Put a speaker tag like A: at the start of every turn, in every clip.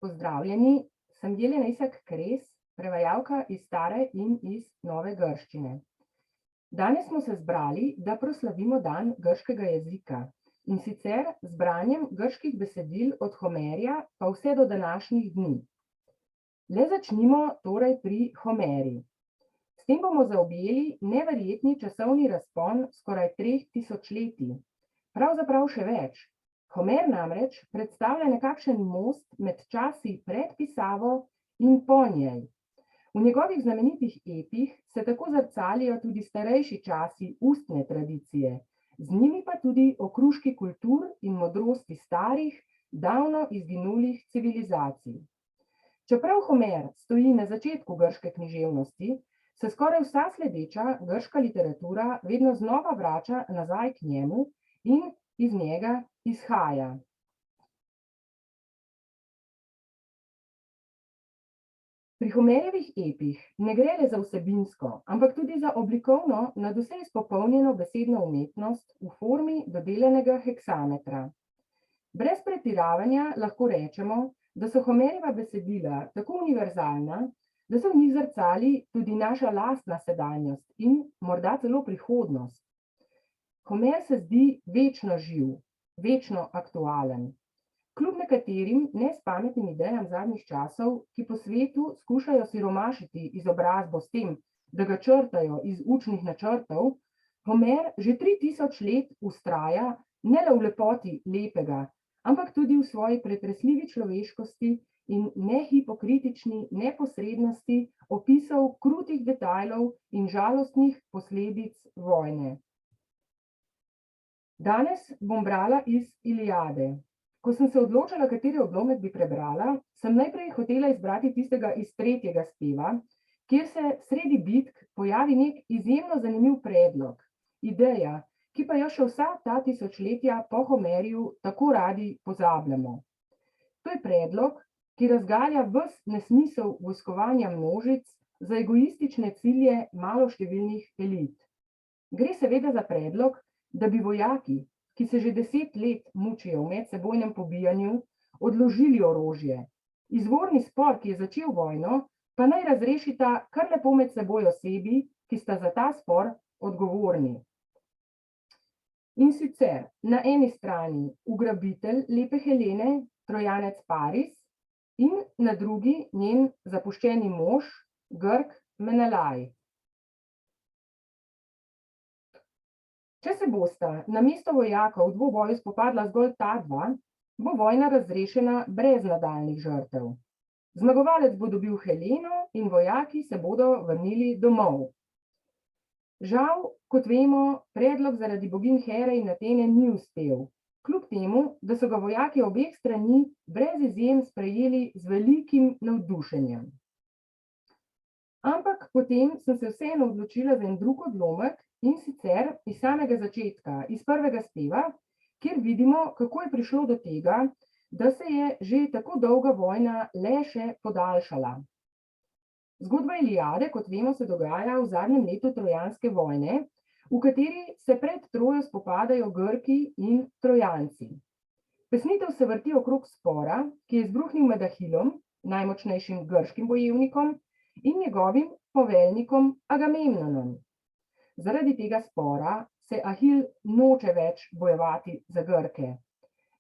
A: Pozdravljeni, sem Jelena Isak Kres, prevajalka iz stare in iz nove grščine. Danes smo se zbrali, da proslavimo dan grškega jezika, in sicer z branjem grških besedil od Homerja pa vse do današnjih dni. Le začnimo torej pri Homeri. S tem bomo zaobjeli neverjetni časovni razpon skoraj 3000 leti, pravzaprav še več. Homer namreč predstavlja nekakšen most med časi pred pisavo in po njej. V njegovih znamenitih epih se tako zrcalijo tudi starejši časi ustne tradicije, z njimi pa tudi okruški kultur in modrosti starih, davno izginulih civilizacij. Čeprav Homer stoji na začetku grške književnosti, se skoraj vsa sledeča grška literatura vedno znova vrača nazaj k njemu in iz njega izhaja. Pri Homerjevih epih ne gre le za vsebinsko, ampak tudi za oblikovno nadvse izpopolnjeno besedno umetnost v formi dodelanega heksametra. Brez pretiravanja lahko rečemo, da so Homerjeva besedila tako univerzalna, da so v njih zrcali tudi naša lastna sedanjost in morda celo prihodnost. Homer se zdi večno živ, večno aktualen. Kljub nekaterim nespametnim idejam zadnjih časov, ki po svetu skušajo siromašiti izobrazbo s tem, da ga črtajo iz učnih načrtov, Homer že 3000 let vztraja ne le v lepoti lepega, ampak tudi v svoji pretresljivi človeškosti in nehipokritični neposrednosti opisov krutih detajlov in žalostnih posledic vojne. Danes bom brala iz Iliade. Ko sem se odločila, kateri odlomek bi prebrala, sem najprej hotela izbrati tistega iz 3. speva, kjer se sredi bitk pojavi nek izjemno zanimiv predlog, ideja, ki pa jo še vsa ta tisočletja po Homerju tako radi pozabljamo. To je predlog, ki razgalja ves nesmisel vojskovanja množic za egoistične cilje maloštevilnih elit. Gre seveda za predlog, da bi vojaki, ki se že 10 let mučijo v medsebojnem pobijanju, odložili orožje. Izvorni spor, ki je začel vojno, pa naj razrešita kar lepo med seboj osebi, ki sta za ta spor odgovorni. In sicer na eni strani ugrabitelj lepe Helene, Trojanec Paris, in na drugi njen zapuščeni mož, Grk Menelaj. Če se bosta namesto vojaka v dvoboju spopadla zgolj ta dva, bo vojna razrešena brez nadaljnjih žrtev. Zmagovalec bo dobil Heleno in vojaki se bodo vrnili domov. Žal, kot vemo, predlog zaradi boginj Here in Atene ni uspel, kljub temu, da so ga vojaki obeh strani brez izjem sprejeli z velikim navdušenjem. Ampak potem sem se vseeno odločila za en drug odlomek, in sicer iz samega začetka, iz 1. speva, kjer vidimo, kako je prišlo do tega, da se je že tako dolga vojna le še podaljšala. Zgodba Iliade, kot vemo, se dogaja v zadnjem letu trojanske vojne, v kateri se pred Trojo spopadajo Grki in Trojanci. Pesnitev se vrti okrog spora, ki je izbruhnil med Ahilom, najmočnejšim grškim bojevnikom, in njegovim poveljnikom Agamemnonom. Zaradi tega spora se Ahil noče več bojevati za Grke.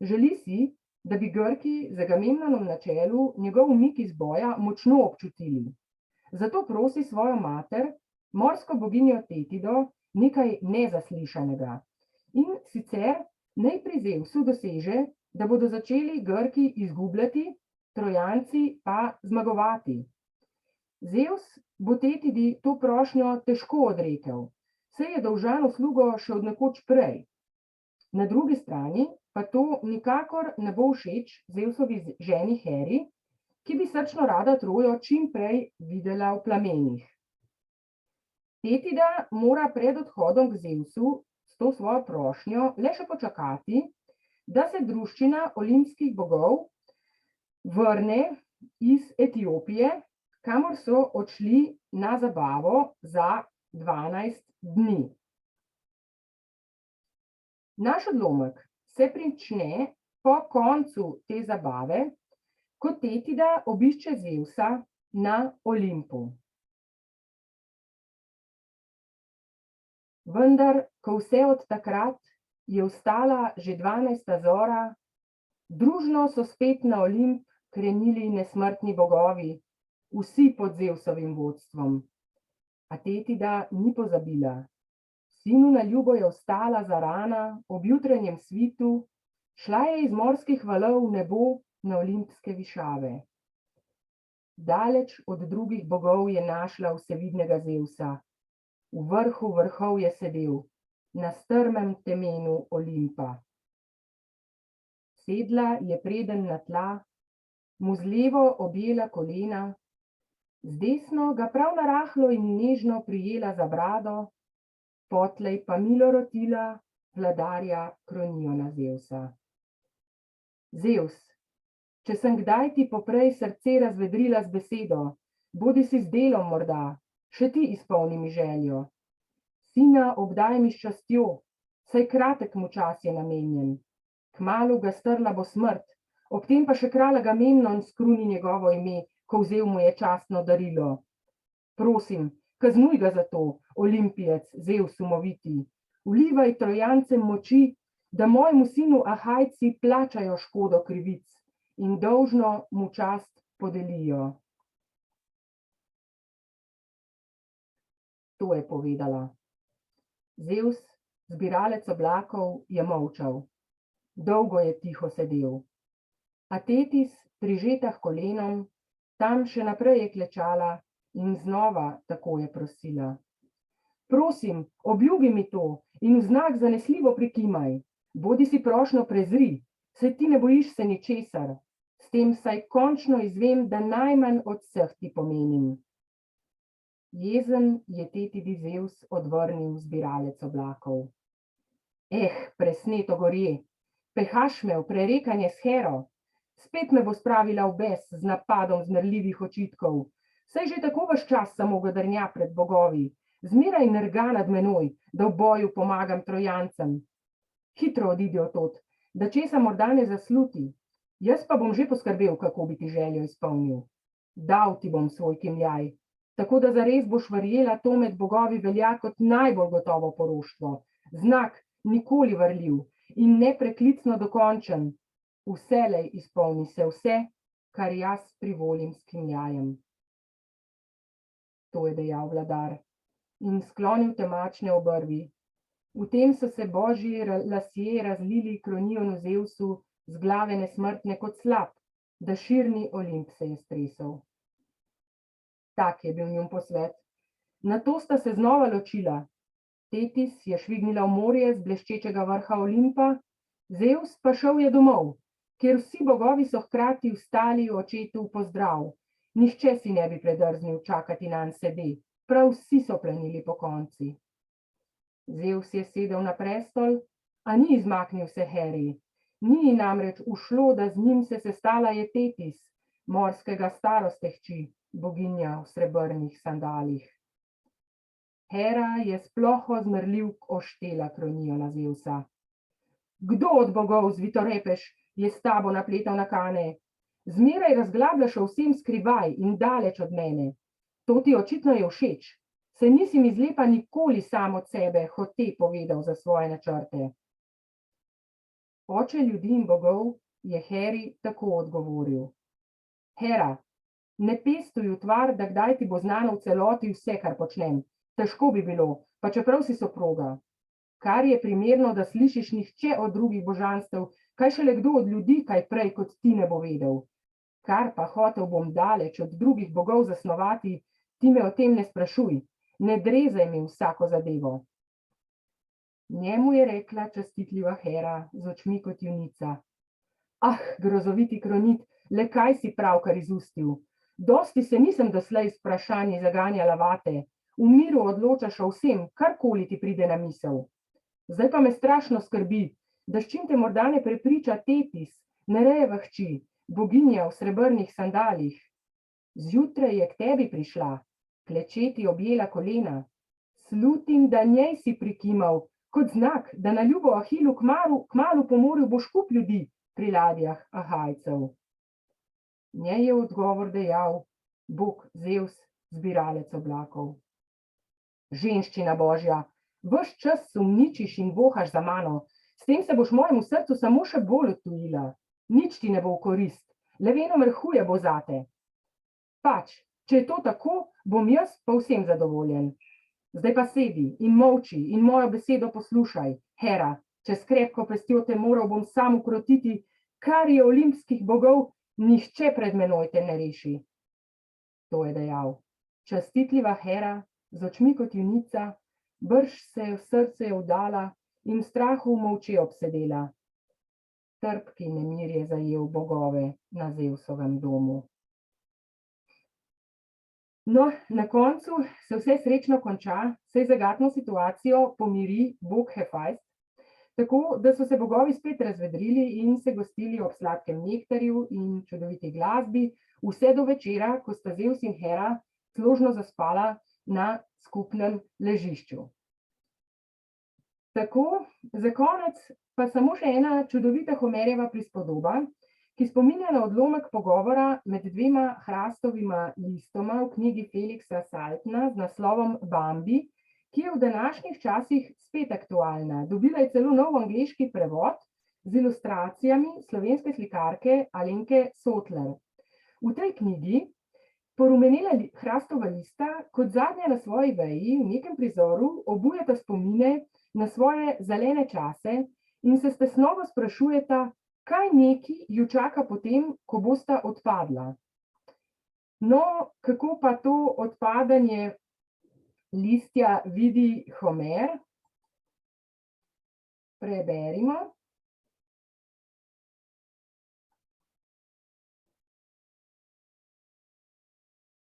A: Želi si, da bi Grki z Agamemnonom na čelu njegov umik iz boja močno občutili. Zato prosi svojo mater, morsko boginjo Tetido, nekaj nezaslišanega. In sicer naj pri Zevsu doseže, da bodo začeli Grki izgubljati, Trojanci pa zmagovati. Zevs bo Tetidi to prošnjo težko odrekel, saj je dolžan uslugo še od nekoč prej. Na drugi strani pa to nikakor ne bo všeč Zevsovi ženi Heri, ki bi srčno rada Trojo čim prej videla v plamenih. Tetida mora pred odhodom k Zevsu s to svojo prošnjo le še počakati, da se druščina olimpskih bogov vrne iz Etiopije, kamor so odšli na zabavo za 12 dni. Naš odlomek se prične po koncu te zabave, ko Tetida obišče Zevsa na Olimpu. Vendar, ko vse od takrat je vstala že 12. zora, družno so spet na Olimp krenili nesmrtni bogovi, vsi pod Zevsovim vodstvom. A Tetida ni pozabila. Sinu na ljubo je vstala zarana ob jutranjem svitu, šla je iz morskih valov v nebo na olimpske višave. Daleč od drugih bogov je našla vsevidnega Zevsa. V vrhu vrhov je sedel, na strmem temenu Olimpa. Sedla je preden na tla, mu z levo objela kolena, z desno ga prav narahlo in nežno prijela za brado, potlej pa milo rotila vladarja Kroniona Zevsa. Zevs, če sem kdaj ti poprej srce razvedrila z besedo, bodi si z delom morda, še ti izpolni mi željo. Sina obdaj mi s častjo, saj kratek mu čas je namenjen. Kmalu ga strla bo smrt, ob tem pa še kralj Agamemnon skruni njegovo ime, ko vzel mu je častno darilo. Prosim, kaznuj ga za to, Olimpijec, Zevs umoviti. Vlivaj Trojancem moči, da mojemu sinu Ahajci plačajo škodo krivic in dolžno mu čast podelijo. To je povedala. Zevs, zbiralec oblakov, je molčal. Dolgo je tiho sedel. A Tetis, prižeta h kolenom, tam še naprej je klečala in znova tako je prosila. Prosim, obljubi mi to in v znak zanesljivo prikimaj. Bodi si prošnjo prezri, saj ti ne bojiš se ničesar. S tem saj končno izvem, da najmanj od vseh ti pomenim. Jezen je Tetidi Zevs odvrnil zbiralec oblakov. Presneto gorje, pehaš me v prerekanje s Hero, spet me bo spravila v bes z napadom zmerljivih očitkov, saj že tako vaš čas samo godrnja pred bogovi, zmeraj nerga nad menoj, da v boju pomagam Trojancem. Hitro odidi od tod, da česa morda ne zasluti, jaz pa bom že poskrbel, kako bi ti željo izpolnil. Dal ti bom svoj kimljaj, tako da zares boš verjela, to med bogovi velja kot najbolj gotovo poroštvo, znak nikoli varljiv in nepreklicno dokončen. Vselej izpolni se vse, kar jaz privolim s kimljajem. To je dejal vladar in sklonil temačne obrvi. V tem so se božji lasje razlili Kronionu Zevsu z glave nesmrtne kot slap, da širni Olimp se je stresel. Tak je bil njun posvet. Nato sta se znova ločila. Tetis je švignila v morje z bleščečega vrha Olimpa, Zevs pa šel je domov, kjer vsi bogovi so hkrati vstali očetu v pozdrav. Nihče si ne bi predrznil čakati nanj sede, prav vsi so plenili pokonci. Zevs je sedel na prestol, a ni izmaknil se Heri. Ni namreč ušlo, da z njim se sestala je Tetis, morskega staroste hči, boginja v srebrnih sandalih. Hera je sploho zmerljivk oštela Kroniona Zevsa. Kdo od bogov zvitorepeš je s tabo napletal na kane? Zmeraj razglabljaš o vsem skrivaj in daleč od mene. To ti očitno je všeč. Se nisi mi zlepa nikoli sam od sebe hote povedal za svoje načrte. Oče ljudi in bogov je Heri tako odgovoril. Hera, ne pestuj utvar, da kdaj ti bo znano v celoti vse, kar počnem. Težko bi bilo, pa čeprav si soproga. Kar je primerno, da slišiš nihče od drugih božanstev, kaj šele kdo od ljudi, kaj prej kot ti ne bo vedel. Kar pa hotel bom daleč od drugih bogov zasnovati, ti me o tem ne sprašuj, ne drezaj mi vsako zadevo. Njemu je rekla častitljiva Hera z očmi kot junica. Grozoviti Kronit, le kaj si pravkar izustil? Dosti se nisem doslej s vprašanji zaganjala vate, v miru odločaš o vsem, karkoli ti pride na misel. Zdaj pa me strašno skrbi, da s čim te morda ne prepriča Tetis, Nerejeva hči, boginja v srebrnih sandalih. Zjutraj je k tebi prišla, klečeti objela kolena. Slutim, da njej si prikimal, kot znak, da na ljubo Ahilu kmalu po morju boš kup ljudi pri ladjah Ahajcev. Njej je v odgovor dejal Bog Zevs, zbiralec oblakov. Ženščina božja, ves čas sumničiš in vohaš za mano, s tem se boš mojemu srcu samo še bolj odtujila. Nič ti ne bo v korist, le veno mrhuje bo zate. Pač, če je to tako, bom jaz povsem zadovoljen. Zdaj pa sedi in molči in mojo besedo poslušaj, Hera, čez krepko pestjo te moral bom sam ukrotiti, kar je olimpskih bogov, nihče pred menoj te ne reši. To je dejal. Častitljiva Hera, z očmi kot junica, brž se je v srce vdala in v strahu molče obsedela. Trpki nemir je zajel bogove na Zevsovem domu. No, na koncu se vse srečno konča, saj zagatno situacijo pomiri bog Hefajst, tako da so se bogovi spet razvedrili in se gostili ob sladkem nektarju in čudoviti glasbi, vse do večera, ko sta Zevs in Hera složno zaspala na skupnem ležišču. Tako, za konec pa samo še ena čudovita Homerjeva prispodoba, ki spominja na odlomek pogovora med dvema hrastovima listoma v knjigi Feliksa Saltna z naslovom Bambi, ki je v današnjih časih spet aktualna. Dobila je celo nov angleški prevod z ilustracijami slovenske slikarke Alenke Sotler. V tej knjigi porumenela hrastova lista kot zadnja na svoji veji v nekem prizoru obujata spomine na svoje zelene čase in se s tesnobo sprašujeta, kaj neki ju čaka potem, ko bosta odpadla. No, kako pa to odpadanje listja vidi Homer? Preberimo.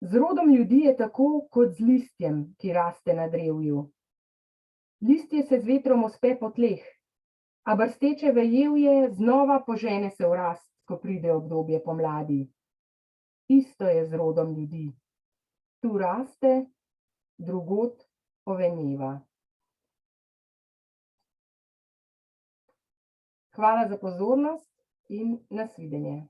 A: Z rodom ljudi je tako kot z listjem, ki raste na drevju. Listje se z vetrom ospe po tleh, a brsteče vejevje znova požene se v rast, ko pride obdobje pomladi. Isto je z rodom ljudi. Tu raste, drugod oveneva. Hvala za pozornost in nasvidenje.